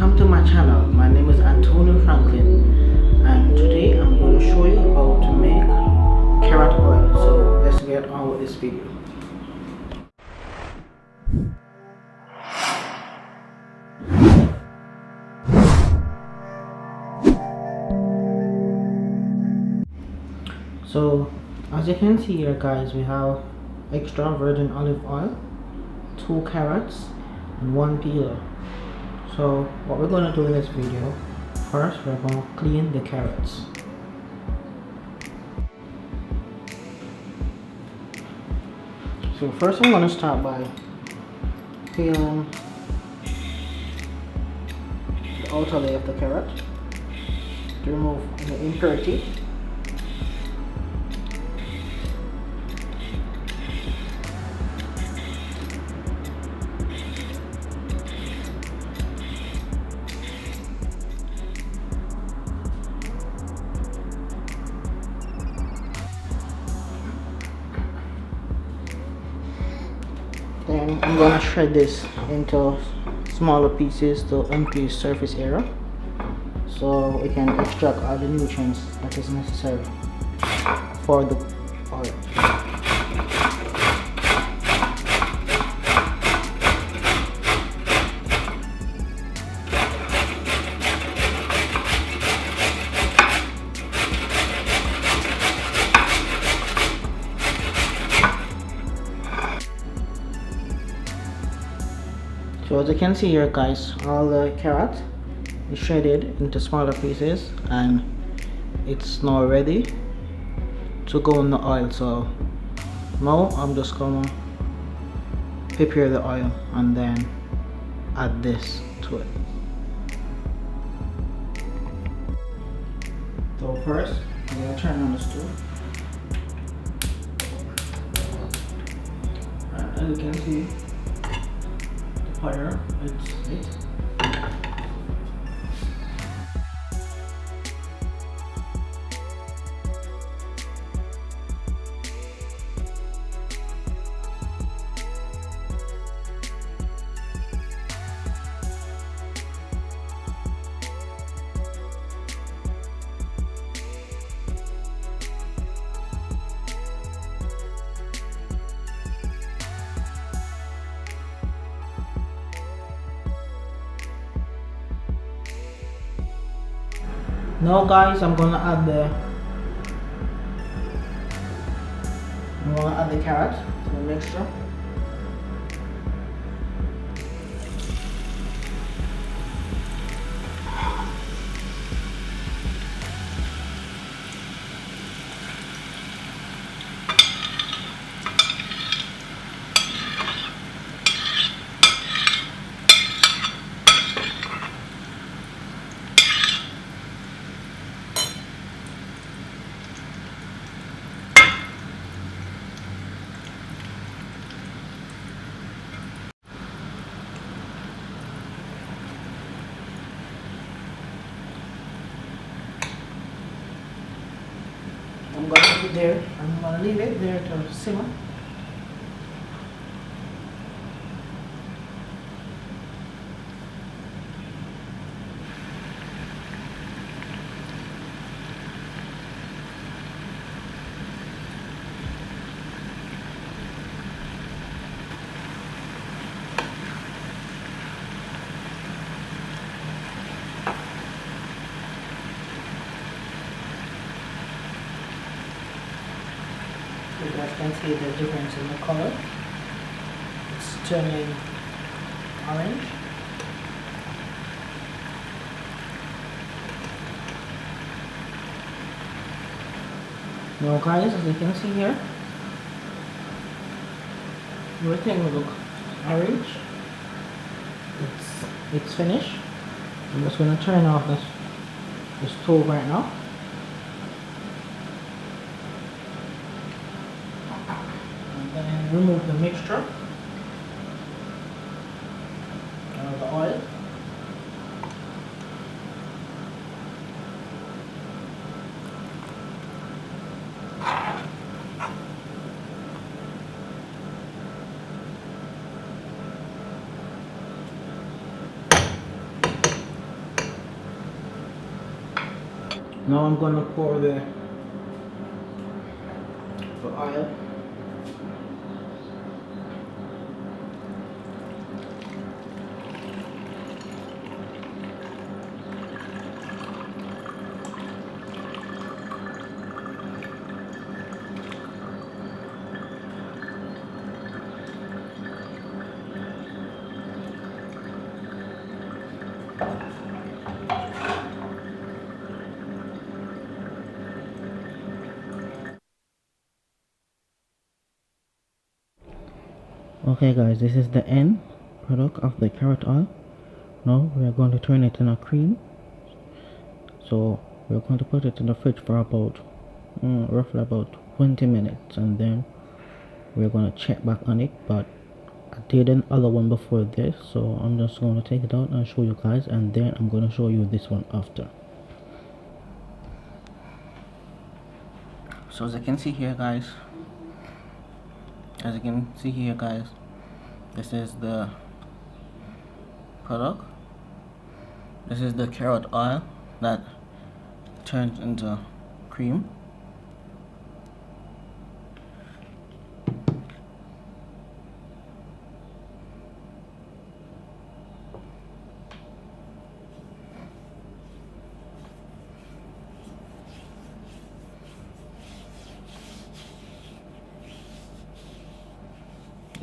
welcome to my channel. My name is Antonio Franklin, and today I'm going to show you how to make carrot oil. So let's get on with this video. So as you can see here guys, we have extra virgin olive oil, 2 carrots and 1 peeler. So what we're going to do in this video, first we're going to clean the carrots. So first I'm going to start by peeling the outer layer of the carrot to remove the impurity. Then I'm going to shred this into smaller pieces to increase surface area, so we can extract all the nutrients that is necessary for the oil. So as you can see here guys, all the carrot is shredded into smaller pieces and it's now ready to go in the oil. So now I'm just gonna prepare the oil and then add this to it. So first I'm gonna turn on the stove, and as you can see, fire, it's lit. Now guys, I'm gonna add the carrot to the mixture. I'm gonna leave it there to simmer. You guys can see the difference in the color. It's turning orange. Now guys, as you can see here, everything will look orange. It's finished. I'm just going to turn off the stove right now. And remove the mixture of the oil. Now I'm gonna pour the oil. Okay guys, this is the end product of the carrot oil. Now we are going to turn it in a cream. So we're going to put it in the fridge for about roughly about 20 minutes, and then we're going to check back on it. But I did another one before this, so I'm just going to take it out and show you guys, and then I'm going to show you this one after. So as you can see here guys, this is the product. This is the carrot oil that turns into cream.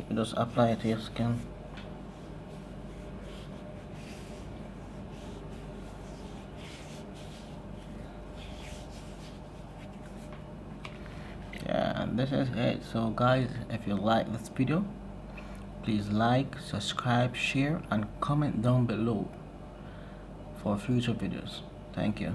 You just apply it to your skin. Yeah, and this is it. So guys, if you like this video, please like, subscribe, share and comment down below for future videos. Thank you.